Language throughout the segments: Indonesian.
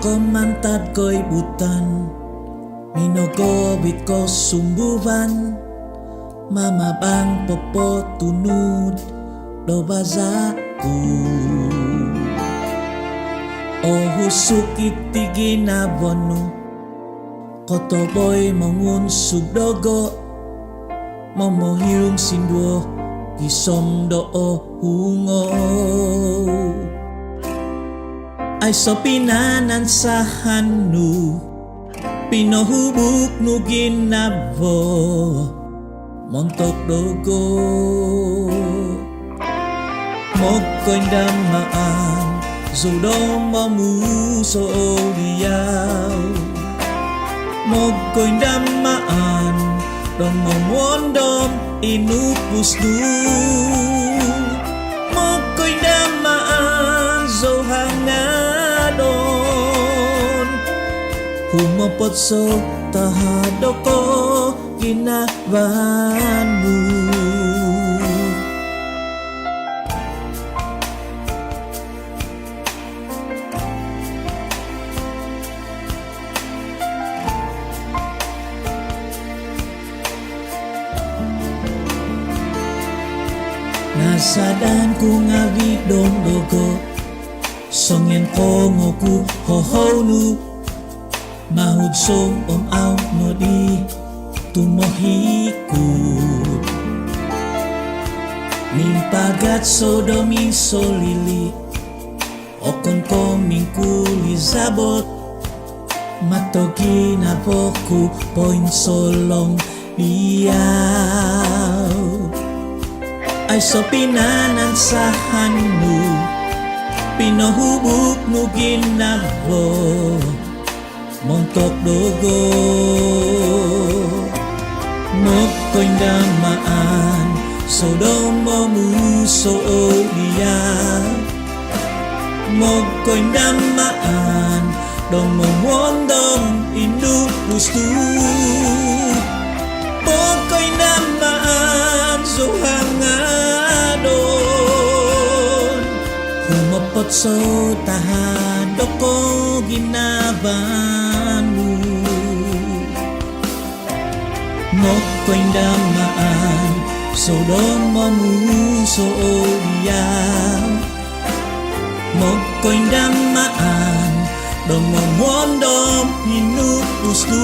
ko mantad ko'y butan, minogo bit ko sumbuban, mamabang popo tunod do bazaku. O husukit tiginabono, kotoboy mongun subdogo, momohirung sindwo gisom doo hungo. Ay so pinanan sa hanu, pinohubuk nu ginabo, montok dogo. Moko'y damaan, zudong mamuso diyaw. Moko'y damaan, dong mamondom inupus du. Moko'y damaan, zohangadon. Humopot so tahado ko ginabanmu. Nasadan ku ngawi dong dogo, songyan ko ngoku hohonu, mahud song aw no di tumohikut. Mimpagat sodomi solili, okon ko mingkuli zabot, matogi na boku poin solong diyaw. Ay so pinanan sa hanu, pinohubuk nu ginabo, montok dogo. Moko'y damaan, sodom momuso dia. Moko'y damaan, dong momondong induk pustu. Moko'y damaan, zohangadon. Humopot so tahado ko ginabanmu. Moko'y damaan, sodom mamuso dia. Moko'y damaan, dong momondom inupus tu.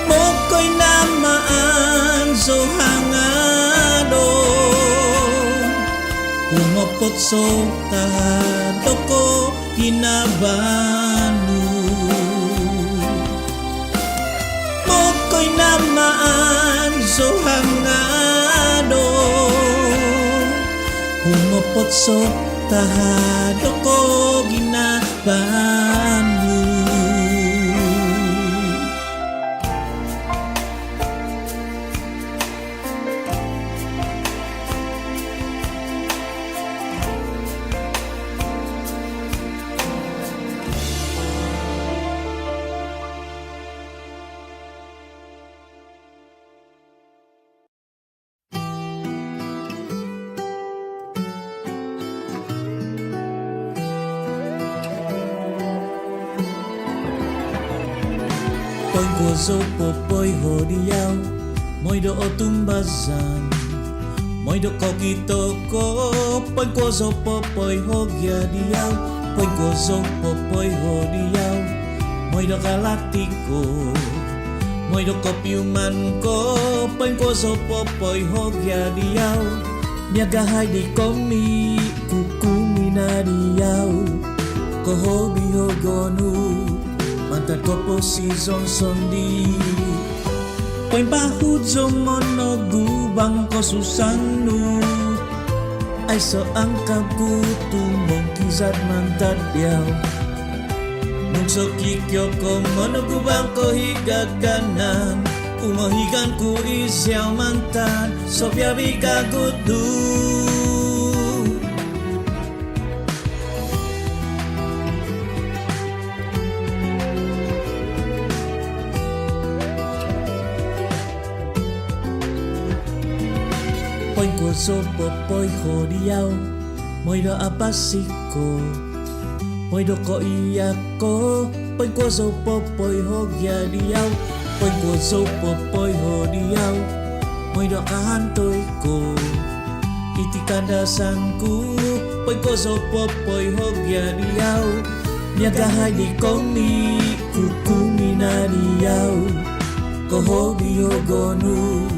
Moko'y damaan, zohangadon. Humopot so tahado ko ginabanmu. Moko'y damaan, zohangadon. Humopot so tahado ko ginabanmu. Poin gozo popoy hodiyaw, moy do otumbazan, moy do kokito ko. Poin gozo popoy hogya diyaw, poin gozo popoy hodiyaw, moy do kalatiko, moy do kopiuman ko. Poin gozo popoy hogya diyaw, nyagahay di komi kukumina diyaw, ko hobi hogonu. Mantad ko po si Johnson di. Poin bahud so monogubang ko susanu. Ay so angkab ko tumong kizat mantad diyaw. Nung so kikyo ko monogubang ko higaganan. Umahigan ko isyaw mantad, so biyabi kagudu. Poin gozo popoy hodiyaw, moy do apasiko. Moi doko iya ko Poi ko zo popoi ho gia diau Poi ko zo popoi ho diau Moi do kahantoi ko Iti kandasanku Poi ko zo popoi ho gia diau Niagahay di komi Kukumi na diau Ko hobi ho gonu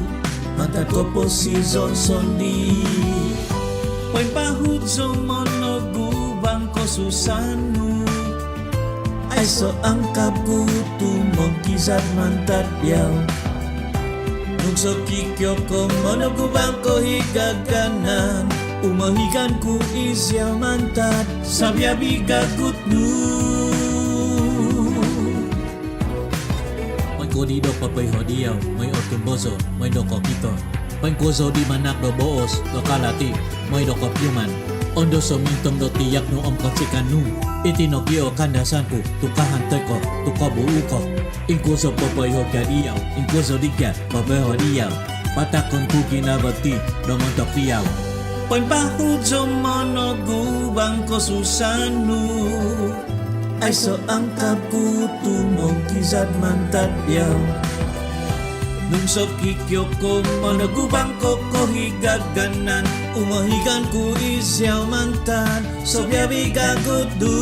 Mantat ko po si Johnson di Poi pahut zo monogu Bangko susanu Ay so angkap kutu Mongkizat mantat diau Nungso kikyo ko monogu bangko higaganan Umahigan ku isyaw mantat Sabyabi gagut nu Moy ko di do papoy ho diyaw Moy otumboso Moy do ko kito Moy ko zo di manak do boos Do kalati Moy do ko piuman Ondo so mintong do tiyak no om konsikan nu Iti no kio kandasanku Tukahan teko Tuka buu ko Ingku so popoy ho diyaw Ingku so digya Papoy ho diyaw Patakon ku kinabati Do montok tiyaw Poin pahu jo monogu bangko susanu Ay so angkap kutu mongkizat mantat yaw Nung so kikyo ko monogu bangko ko higaganan Umahigan ku isyaw mantat So biyabi gagut du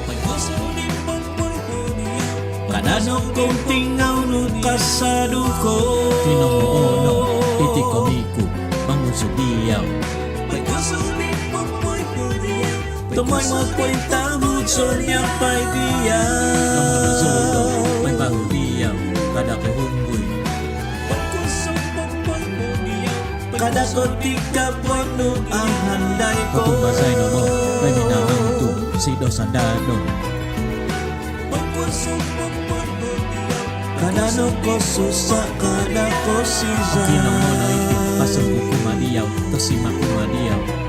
Poin ko so di popoy ho diyaw Kadano kong tingaw nu kasadu ko Tinong Iti komiku manguso diyaw Pay kasuli popoy po diyaw Tumoy mo po'y tamud so niya pa'y diyaw Kamuno solo pa'y bahu diyaw Kada ko hunggoy Pag kuso popoy po diyaw Kada ko tika po'y no ang handay ko Patumbasay no mo Pa'y minamang tu si dosandado Pag kuso popoy po diyaw Kada no ko susa, kada ko siya Kinong mo na iti, pasang ko kumadiyaw Tasima kumadiyaw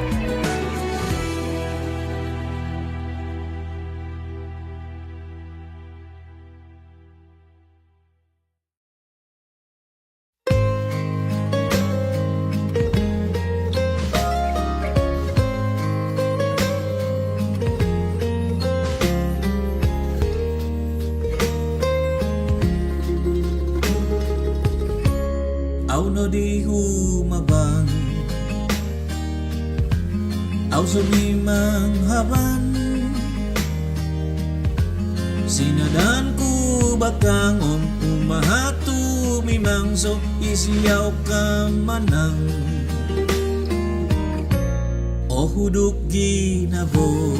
Au no di humabang Au sumimang haban Sinadan ku bakang om umahatu mimang so isiyaw ka manang O huduk ginabo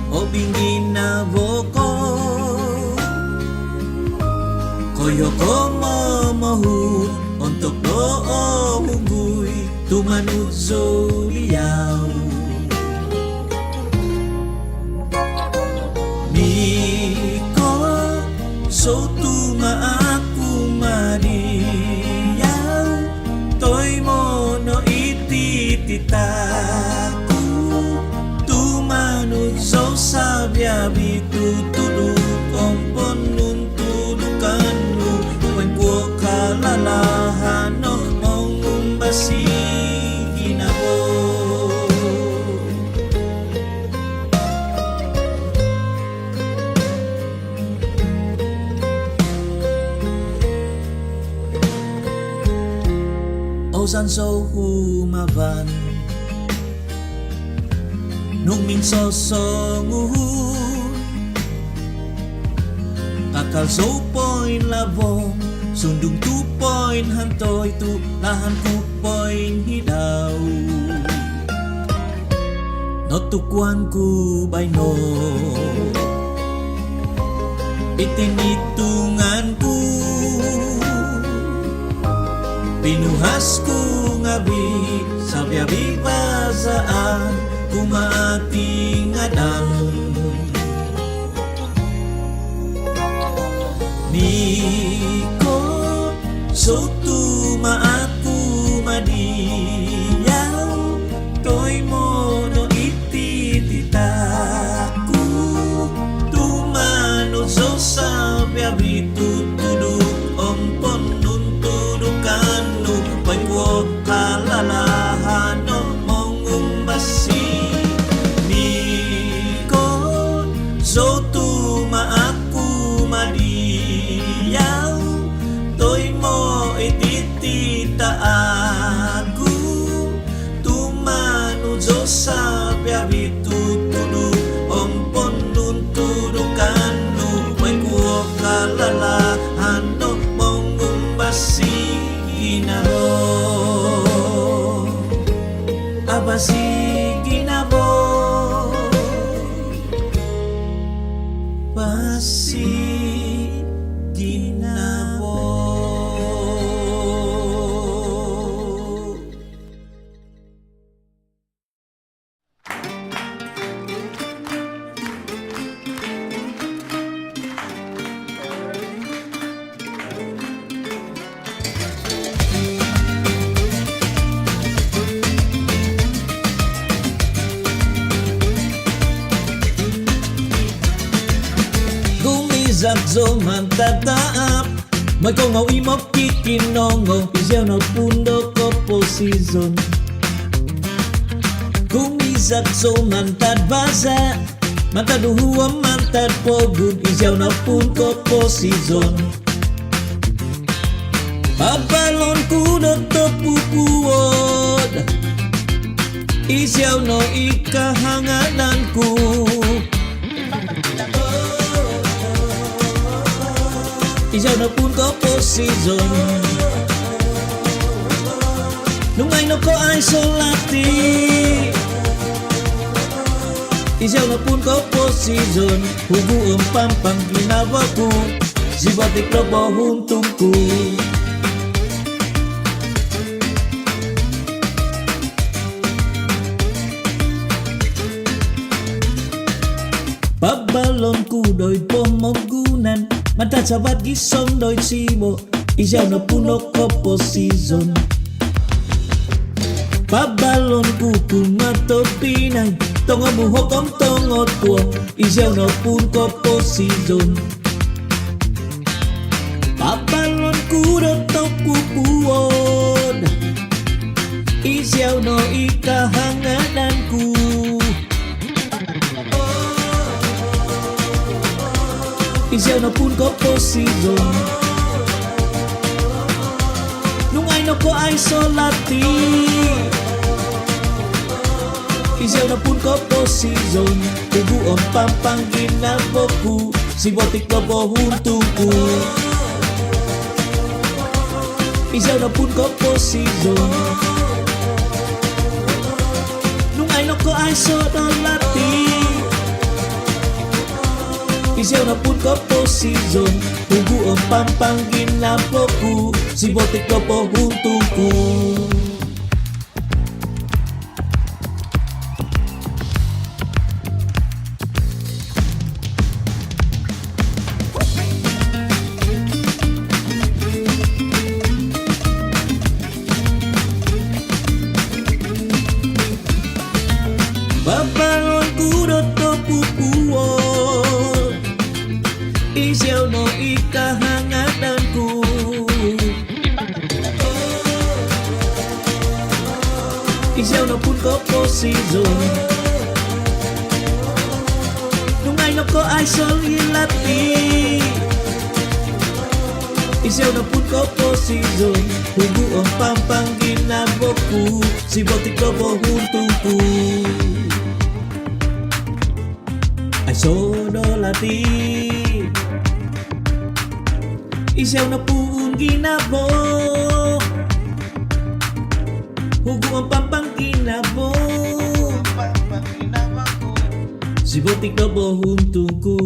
O binginabo ko Koyo ko mamahut Untuk doo hunggoy Tumanut so liyaw Niko So tumaaku madiyaw Toy mo no itititaku Tumanut so sabyabi tutulog Ompon nuntudukan Kalalahan no mangumbasi ginabo Osan so humaban Nung minso songuhun Kakal so poin labong Sundung 2 point hantoy tu lahan ku point hidaw Notukuan ku bayno Itinitungan ku Pinuhas ku ngabi Sabyabi pasaan Kumati ngadan Niko So tumaaku madiyaw Toy mo no itititaku Tumano so sabyabi tutuduk Ompon nuntudukan nu Pagwo kalalahan biabi tutudu ompon nuntudukan nu may kuo kalala ano mongumbasi ginabo abasi ginabo basi ginabo. Zakzo mantataap may kong mau imok kikinongo isyaw na pundo ko po season kung izakzo mantad basa mantaduhuwa mantad pogud isyaw na pundo po season pabalon kudo to pupuod isyaw no ikahangananku isyaw na pun ko po season nungay no ko ay solati isyaw na pun ko po season hugu ang pampang ginawa ko si batik na po huntong ko pabalon kudoy pomogunan mantad sabat gisom doy sibo isyaw na puno ko po season pabalon ku kumatopinay tongo buhok ang tongot ko isyaw na puno ko po season pabalon ku to pupuod isyaw no ikahanganan ku isyaw na pun ko po season nungay no ko ay solati isyaw na pun ko po season tugu ang pampang ginabo ko si botik ko po hunto ko isyaw na pun ko po season nungay no ko ay solati isyaw na pun ko po season hugu ang pampang ginapo ko si botik ko po huntong ko babalon kudo to pupuon isyaw no ikahangatanku isyaw na pun ko po season nungay no ko ay solilati isyaw na pun ko po season hugu ang pampang ginabo ko si botik ko po huntong ko ay sodolati isyaw na pun ginabo hugu ang pampang ginabo si botik na po huntong ko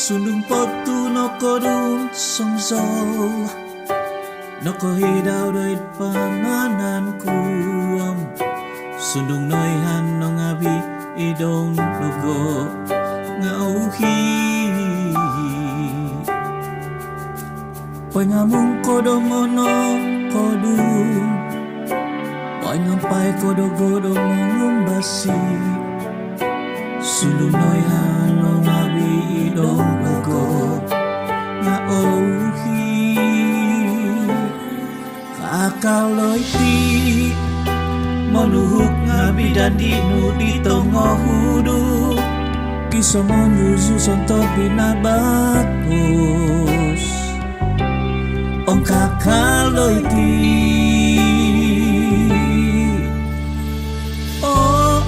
Sundung pagtu no kodun songsol no kohidaw doit pamanan kuam sundung noihan no ngabi idong lugo ngauhi Poy ngamung kodo monong kodu Poy ngampai kodo godo mengumbasi Sundung noihan no ngabi idong lugo ngauhi kakaloy ti manuhuk nga bidan di nu di tongo hudu kisah menuju sonto binabatos om kakaloy ti oh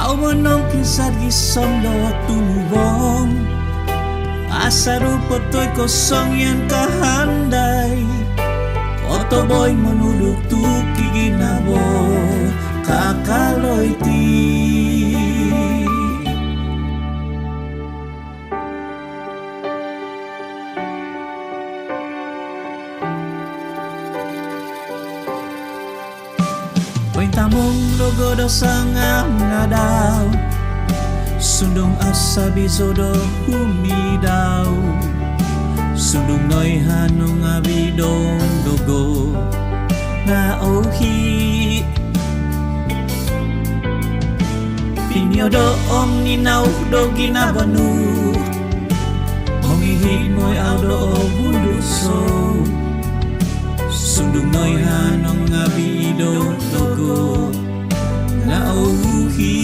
au manong kisah gisam do tumubong asaru potoy kosong yan kahandai Oto boy menuduk tuki ginabo kakaloy ti Pointamong logo do sangam ngadaw Sundong asa bisodo humidaw Sundong noy hanong abidong dogo na ohi Pinyo do om ninaw do ginabanu Mongihig mo'y audo o buluso Sundong noy hanong abidong dogo na ohi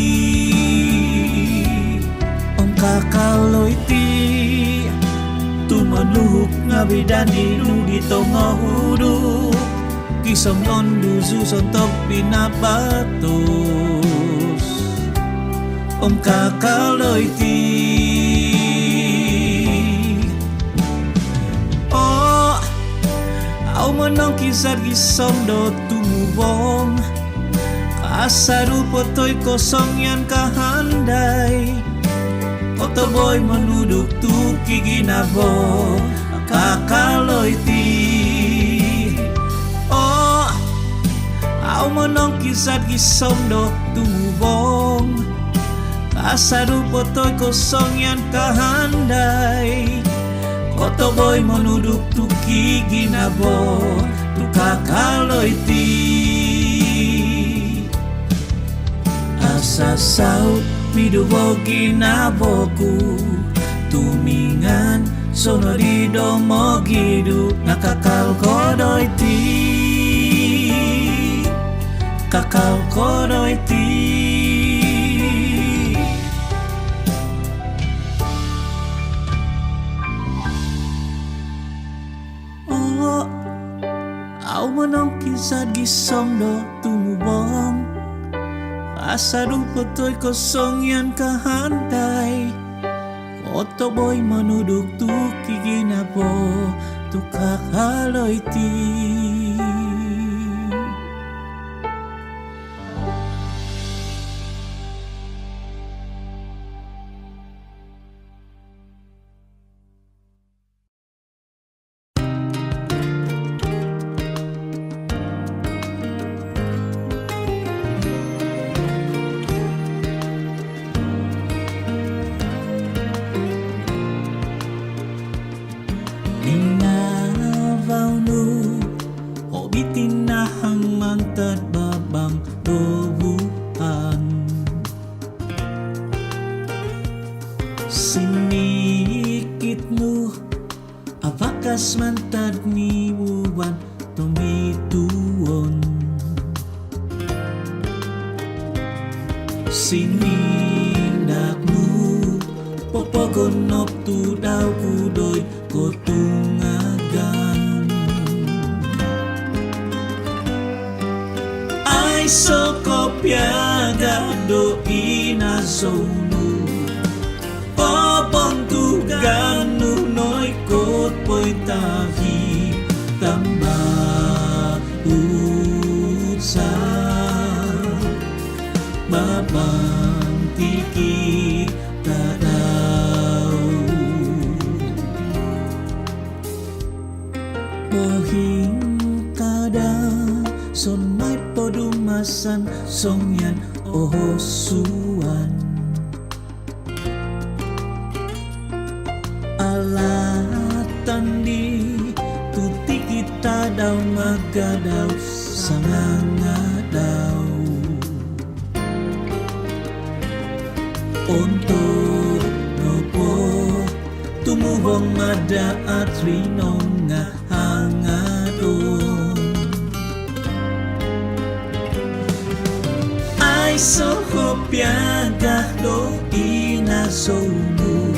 Om kakaloy ti Tumanuhuk nga bidani nu di tongo hudu Kisam non duzu sontok pinapatos Om kakaloy ti Oh Au menong kisar kisam do tumubong Kasaru potoy kosong yan kahandai Oto boy menuduk tuki ginabo kakaloy ti Oh au menong kisat gisom do tumubong Kasaru potoy kosong yan kahandai Oto boy menuduk tuki ginabo tu kakaloy ti Asa saut Midubo ginaboku Tumingan sonorido mo gidu Nakakal kodoy ti Kakal kodoy ti Oh Au menong kisah gisong do tumubong Asaru potoy kosong yan kahandai Oto boy menuduk tuki ginabo tu kakaloy ti Inavaw nu Obitin na hang mantad babang tubuhan Sinikit nu Abakas mantad ni buwan Tumituon Sinindak nu Popogonop tu daw kudoy Kotungagan Ay sokopyaga do inazonu Popong tugan nunoy kot po'y tahi Tamba utsa Babang tiki Mohing kada son may podumasan songyan ohosuan Alatan di tuti kita daw magadaw sangangadaw Untuk nopo tumubong mada at rinong nga hangadon soho piagah do inasomu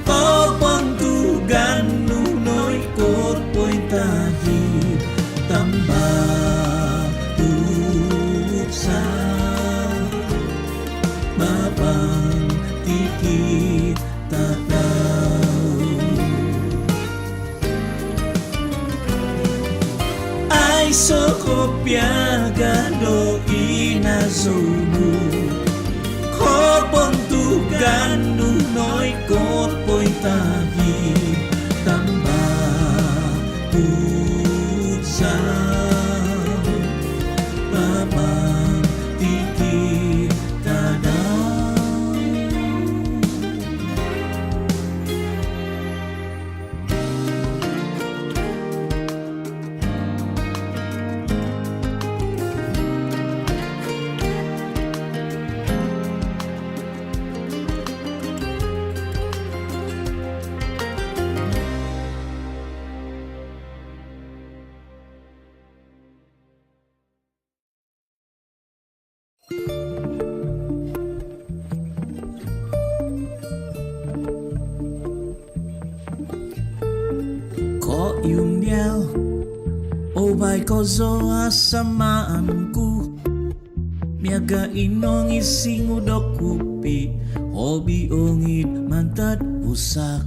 popon tugan nunoi kot pointahi tambah tuksa babang tiki tak tahu ai soho piagah do inasomu kopon tugan nunoi kot pointahi tambah tuksa babang tiki tadau ko yung diao o bay ko zo asamaanku miaga inong ising udok kupi hobi ongit mantat busak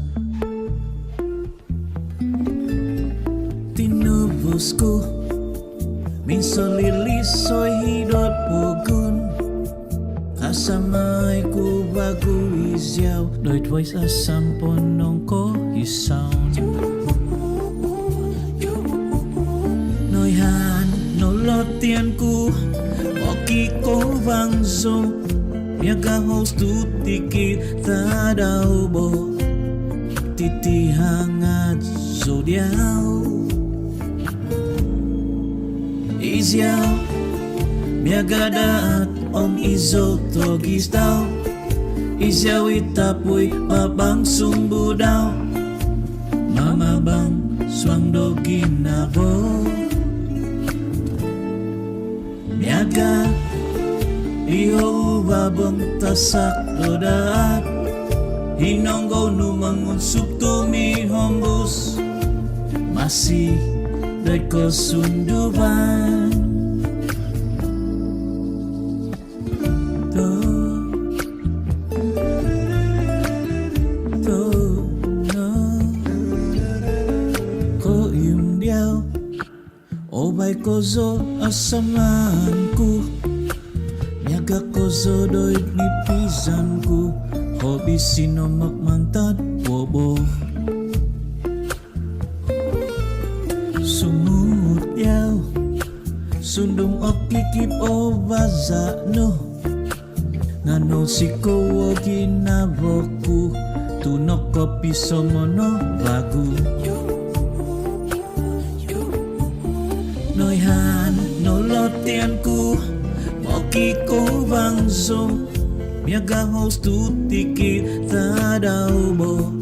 tinubusku minso lilis soy hidot pogun kasamay ko bago isyaw doit voice asampon nong ko isound noihan nolotian ku oki ko bangso miaga host tutikit tadau bo titi hangat zodiaw isyaw miaga daat om izo togis daw isyaw itapoy babang sumbu daw mama bang swang dogin na bo miaga iho babang tasak dodaat hinonggo numangun subtumi hombus masih deko sunduban ko yung diao obay ko zo asamanku miaga ko zo doit nipisanku hobi sino magmantad bobo sumut yaw sundum okikip o baza no ngano siko o ginaboku tunok kopi somono bagu noihan nolotianku moki ko bangso miaga host tutikit tadau bo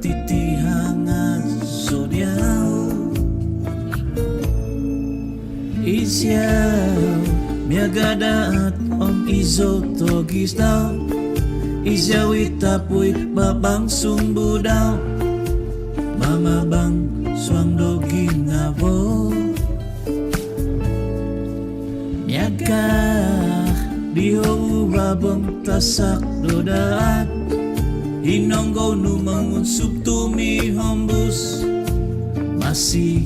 titi hangat zodiaw isyaw miaga daat om izo togis daw isyaw itapoy babang sumbu daw mama bang swang dogin na bo miaga diho babang tasak dodaat hinonggo numangun subtumi hombus masih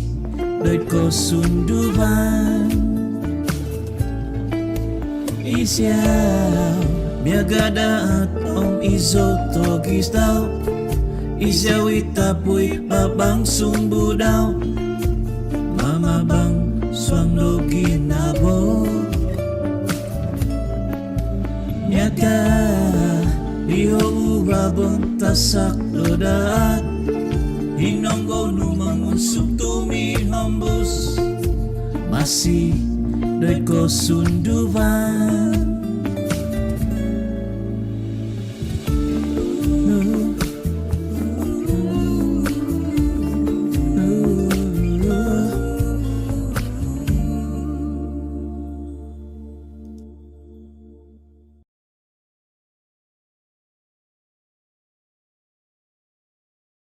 doit ko sunduban isyaw miaga daat om izo togis daw isyaw itapoy babang sumbu daw mama bang swang dogin na bo miaga diho babang tasak dodaat hinonggo numangun subtumi hombus masih doit ko sunduban